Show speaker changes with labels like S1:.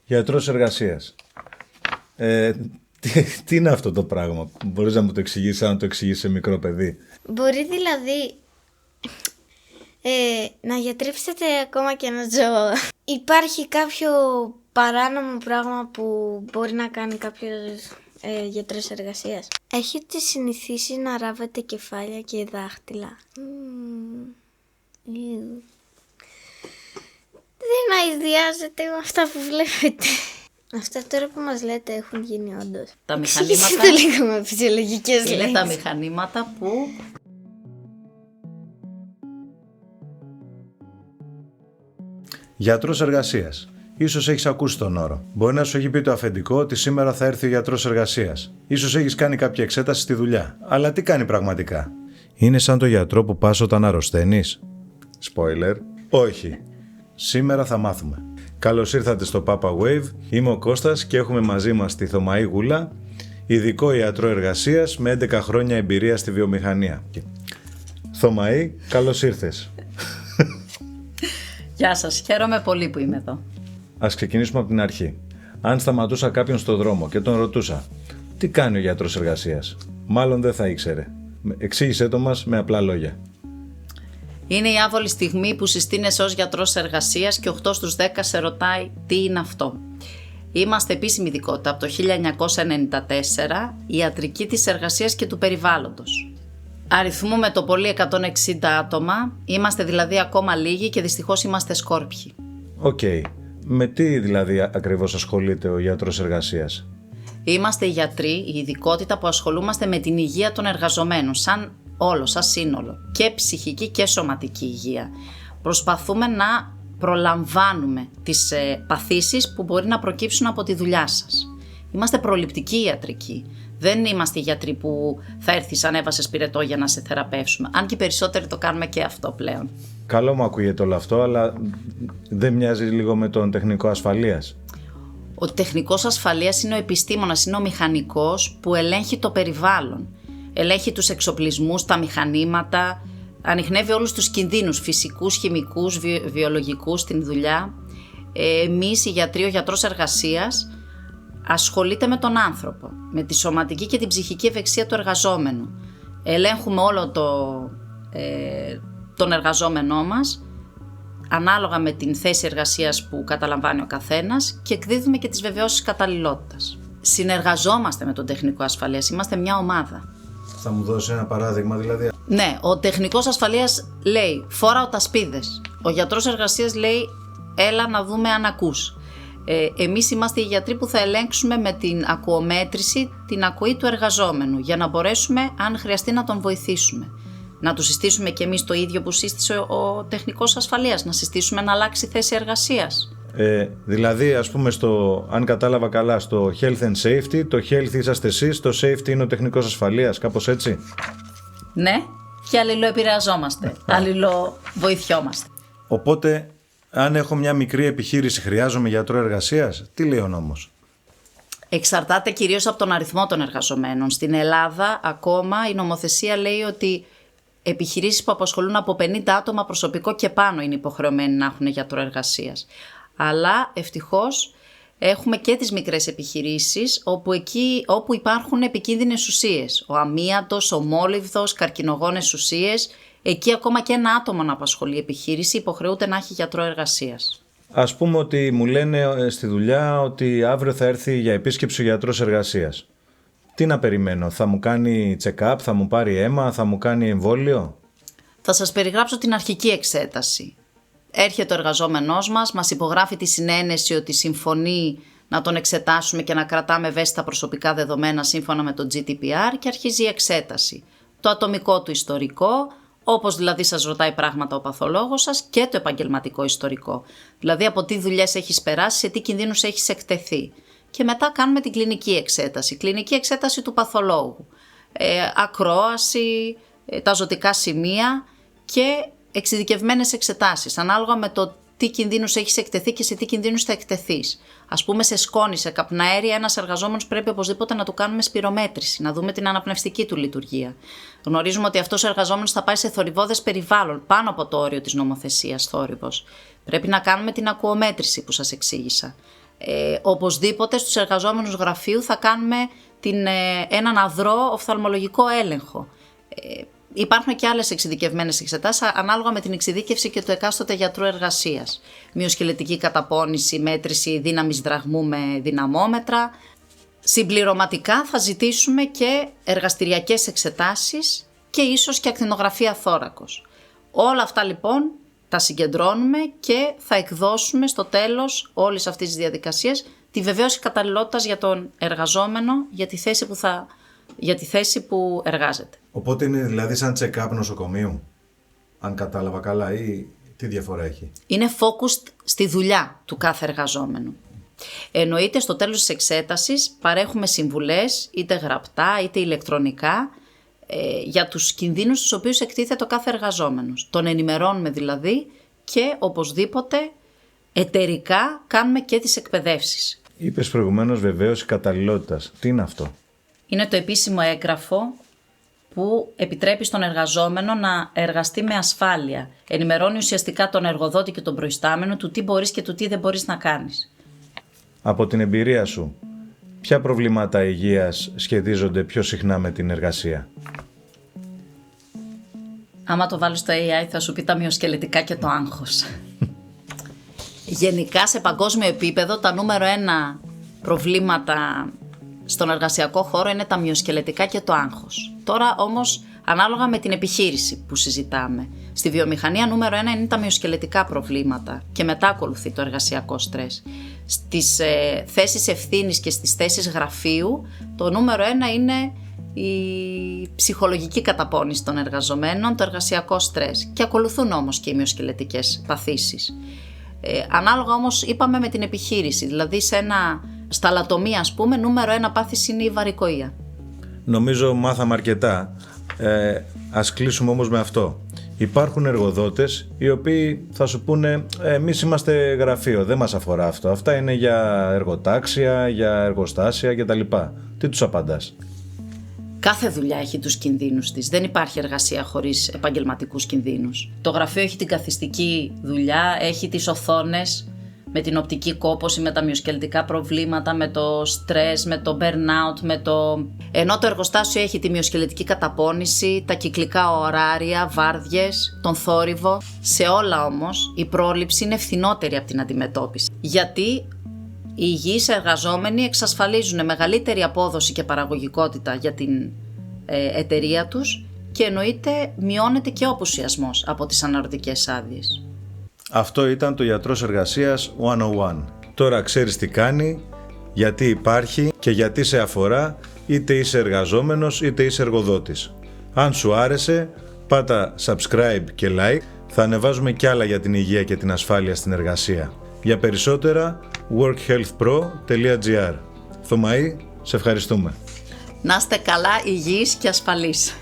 S1: Γιατρός εργασίας. Τι είναι αυτό το πράγμα? Μπορείς να μου το εξηγήσεις, αν το εξηγήσεις σε μικρό παιδί?
S2: Μπορεί δηλαδή να γιατρέψετε ακόμα και ένα ζώο. Υπάρχει κάποιο παράνομο πράγμα που μπορεί να κάνει κάποιος γιατρός εργασίας? Έχετε συνηθίσει να ράβετε κεφάλια και δάχτυλα? Δεν αηδιάζετε με αυτά που βλέπετε. Αυτά τώρα που μας λέτε έχουν γίνει όντως.
S3: Τα μηχανήματα.
S2: Το λίγο με φυσιολογικές λέξεις.
S3: Είναι τα μηχανήματα που...
S1: Γιατρός εργασίας. Ίσως έχεις ακούσει τον όρο. Μπορεί να σου έχει πει το αφεντικό ότι σήμερα θα έρθει ο γιατρός εργασίας. Ίσως έχεις κάνει κάποια εξέταση στη δουλειά. Αλλά τι κάνει πραγματικά? Είναι σαν το γιατρό που πας όταν αρρωσταίνεις? Spoiler. Όχι. Σήμερα θα μάθουμε. Καλώς ήρθατε στο Papa Wave. Είμαι ο Κώστας και έχουμε μαζί μας τη Θωμαή Γούλα, ειδικό ιατρό εργασίας με 11 χρόνια εμπειρία στη βιομηχανία. Θωμαή, καλώς ήρθες.
S3: Γεια σας, χαίρομαι πολύ που είμαι εδώ.
S1: Ας ξεκινήσουμε από την αρχή. Αν σταματούσα κάποιον στο δρόμο και τον ρωτούσα τι κάνει ο γιατρός εργασίας, μάλλον δεν θα ήξερε. Εξήγησέ το μας με απλά λόγια.
S3: Είναι η άβολη στιγμή που συστήνεσαι ως γιατρός εργασίας και 8 στους 10 σε ρωτάει τι είναι αυτό. Είμαστε επίσημη ειδικότητα από το 1994, ιατρική της εργασίας και του περιβάλλοντος. Αριθμούμε το πολύ 160 άτομα, είμαστε δηλαδή ακόμα λίγοι και δυστυχώς είμαστε σκόρπιοι.
S1: Οκ. Με τι δηλαδή ακριβώς ασχολείται ο γιατρός εργασίας?
S3: Είμαστε οι γιατροί, η ειδικότητα που ασχολούμαστε με την υγεία των εργαζομένων, σαν όλο, σαν σύνολο, και ψυχική και σωματική υγεία. Προσπαθούμε να προλαμβάνουμε τις παθήσεις που μπορεί να προκύψουν από τη δουλειά σας. Είμαστε προληπτικοί ιατρικοί. Δεν είμαστε οι γιατροί που θα έρθεις ανέβασες πυρετό για να σε θεραπεύσουμε. Αν και οι περισσότεροι το κάνουμε και αυτό πλέον.
S1: Καλό μου ακούγεται όλο αυτό, αλλά δεν μοιάζει λίγο με τον τεχνικό ασφαλείας?
S3: Ο τεχνικός ασφαλείας είναι ο επιστήμονας, είναι ο μηχανικός που ελέγχει το περιβάλλον. Ελέγχει τους εξοπλισμούς, τα μηχανήματα, ανιχνεύει όλους τους κινδύνους φυσικούς, χημικούς, βιολογικούς στην δουλειά. Εμείς οι γιατροί, ο γιατρός εργασίας, ασχολείται με τον άνθρωπο, με τη σωματική και την ψυχική ευεξία του εργαζόμενου. Ελέγχουμε όλο τον εργαζόμενό μας, ανάλογα με την θέση εργασίας που καταλαμβάνει ο καθένας, και εκδίδουμε και τις βεβαιώσεις καταλληλότητας. Συνεργαζόμαστε με τον τεχνικό ασφαλείας, είμαστε μια ομάδα.
S1: Θα μου δώσει ένα παράδειγμα δηλαδή?
S3: Ναι, ο τεχνικός ασφαλείας λέει φόρα οτασπίδες. Ο γιατρός εργασίας λέει έλα να δούμε αν ακούς. Εμείς είμαστε οι γιατροί που θα ελέγξουμε με την ακουομέτρηση την ακοή του εργαζόμενου για να μπορέσουμε, αν χρειαστεί, να τον βοηθήσουμε. Να του συστήσουμε και εμείς το ίδιο που σύστησε ο τεχνικός ασφαλείας, να συστήσουμε να αλλάξει θέση εργασίας.
S1: Δηλαδή, ας πούμε, αν κατάλαβα καλά, στο health and safety, το health είσαστε εσείς, το safety είναι ο τεχνικός ασφαλείας, κάπως έτσι?
S3: Ναι, και αλληλοεπηρεαζόμαστε, αλληλοβοηθιόμαστε.
S1: Οπότε, αν έχω μια μικρή επιχείρηση, χρειάζομαι γιατρό εργασίας? Τι λέει ο νόμος?
S3: Εξαρτάται κυρίως από τον αριθμό των εργαζομένων. Στην Ελλάδα ακόμα η νομοθεσία λέει ότι επιχειρήσεις που απασχολούν από 50 άτομα προσωπικό και πάνω είναι υποχρεωμένοι να έχουν γιατρό εργασίας. Αλλά ευτυχώς έχουμε και τις μικρές επιχειρήσεις όπου υπάρχουν επικίνδυνες ουσίες. Ο αμίαντος, ο μόλιβδος, καρκινογόνες ουσίες. Εκεί ακόμα και ένα άτομο να απασχολεί επιχείρηση υποχρεούται να έχει γιατρό εργασίας.
S1: Ας πούμε ότι μου λένε στη δουλειά ότι αύριο θα έρθει για επίσκεψη ο γιατρός εργασίας. Τι να περιμένω? Θα μου κάνει check-up, θα μου πάρει αίμα, θα μου κάνει εμβόλιο?
S3: Θα σας περιγράψω την αρχική εξέταση. Έρχεται ο εργαζόμενός μας υπογράφει τη συνένεση ότι συμφωνεί να τον εξετάσουμε και να κρατάμε ευαίσθητα προσωπικά δεδομένα σύμφωνα με το GDPR, και αρχίζει η εξέταση. Το ατομικό του ιστορικό, όπως δηλαδή σας ρωτάει πράγματα ο παθολόγος σας, και το επαγγελματικό ιστορικό. Δηλαδή από τι δουλειές έχεις περάσει, σε τι κινδύνους έχεις εκτεθεί. Και μετά κάνουμε την κλινική εξέταση. Κλινική εξέταση του παθολόγου. Ακρόαση, τα ζωτικά σημεία και εξειδικευμένες εξετάσεις, ανάλογα με το τι κινδύνους έχεις εκτεθεί και σε τι κινδύνους θα εκτεθείς. Ας πούμε, σε σκόνη, σε καπναέρια, ένας εργαζόμενος πρέπει οπωσδήποτε να του κάνουμε σπυρομέτρηση, να δούμε την αναπνευστική του λειτουργία. Γνωρίζουμε ότι αυτός ο εργαζόμενος θα πάει σε θορυβώδες περιβάλλον, πάνω από το όριο της νομοθεσίας θόρυβος. Πρέπει να κάνουμε την ακουομέτρηση που σας εξήγησα. Οπωσδήποτε στους εργαζόμενους γραφείου θα κάνουμε έναν αδρό οφθαλμολογικό έλεγχο. Υπάρχουν και άλλες εξειδικευμένες εξετάσεις ανάλογα με την εξειδίκευση και του εκάστοτε γιατρού εργασίας. Μυοσκελετική καταπώνηση, μέτρηση δύναμης δραγμού με δυναμόμετρα. Συμπληρωματικά θα ζητήσουμε και εργαστηριακές εξετάσεις και ίσως και ακτινογραφία θώρακος. Όλα αυτά λοιπόν τα συγκεντρώνουμε και θα εκδώσουμε στο τέλος όλης αυτής της διαδικασίας τη βεβαίωση καταλληλότητας για τον εργαζόμενο για τη θέση που εργάζεται.
S1: Οπότε είναι δηλαδή σαν check-up νοσοκομείου, αν κατάλαβα καλά, ή τι διαφορά έχει?
S3: Είναι focused στη δουλειά του κάθε εργαζόμενου. Εννοείται στο τέλος της εξέτασης παρέχουμε συμβουλές είτε γραπτά είτε ηλεκτρονικά για τους κινδύνους στους οποίους εκτίθεται ο κάθε εργαζόμενος. Τον ενημερώνουμε δηλαδή και οπωσδήποτε εταιρικά κάνουμε και τις εκπαιδεύσεις.
S1: Είπες προηγουμένως βεβαίωση καταλληλότητας. Τι είναι αυτό?
S3: Είναι το επίσημο έγγραφο που επιτρέπει στον εργαζόμενο να εργαστεί με ασφάλεια. Ενημερώνει ουσιαστικά τον εργοδότη και τον προϊστάμενο του τι μπορείς και του τι δεν μπορείς να κάνεις.
S1: Από την εμπειρία σου, ποια προβλήματα υγείας σχετίζονται πιο συχνά με την εργασία?
S3: Άμα το βάλεις στο AI θα σου πει τα μυοσκελετικά και το άγχος. Γενικά σε παγκόσμιο επίπεδο τα νούμερο 1 προβλήματα στον εργασιακό χώρο είναι τα μυοσκελετικά και το άγχος. Τώρα όμως ανάλογα με την επιχείρηση που συζητάμε. Στη βιομηχανία νούμερο 1 είναι τα μυοσκελετικά προβλήματα και μετά ακολουθεί το εργασιακό στρες. Στις θέσεις ευθύνης και στις θέσεις γραφείου το νούμερο 1 είναι η ψυχολογική καταπώνηση των εργαζομένων, το εργασιακό στρες και ακολουθούν όμως και οι μυοσκελετικές παθήσεις. Ανάλογα όμως είπαμε με την επιχείρηση, δηλαδή στα λατομεία ας πούμε νούμερο 1 πάθηση είναι η βαρικοεία.
S1: Νομίζω μάθαμε αρκετά. Ας κλείσουμε όμως με αυτό. Υπάρχουν εργοδότες οι οποίοι θα σου πούνε εμείς είμαστε γραφείο, δεν μας αφορά αυτό. Αυτά είναι για εργοτάξια, για εργοστάσια κτλ. Τι τους απαντάς?
S3: Κάθε δουλειά έχει τους κινδύνους της. Δεν υπάρχει εργασία χωρίς επαγγελματικούς κινδύνους. Το γραφείο έχει την καθιστική δουλειά, έχει τις οθόνες με την οπτική κόπωση, με τα μυοσκελετικά προβλήματα, με το στρες, με το burnout, ενώ το εργοστάσιο έχει τη μυοσκελετική καταπώνηση, τα κυκλικά ωράρια, βάρδιες, τον θόρυβο. Σε όλα όμως η πρόληψη είναι ευθυνότερη από την αντιμετώπιση. Γιατί οι υγιείς εργαζόμενοι εξασφαλίζουν μεγαλύτερη απόδοση και παραγωγικότητα για την εταιρεία τους και εννοείται μειώνεται και ο απουσιασμός από τις αναρωτικές άδειες.
S1: Αυτό ήταν το Γιατρός Εργασίας 101. Τώρα ξέρεις τι κάνει, γιατί υπάρχει και γιατί σε αφορά, είτε είσαι εργαζόμενος είτε είσαι εργοδότης. Αν σου άρεσε, πάτα subscribe και like, θα ανεβάζουμε κι άλλα για την υγεία και την ασφάλεια στην εργασία. Για περισσότερα, workhealthpro.gr. Θωμαή, σε ευχαριστούμε.
S3: Να είστε καλά, υγιείς και ασφαλείς.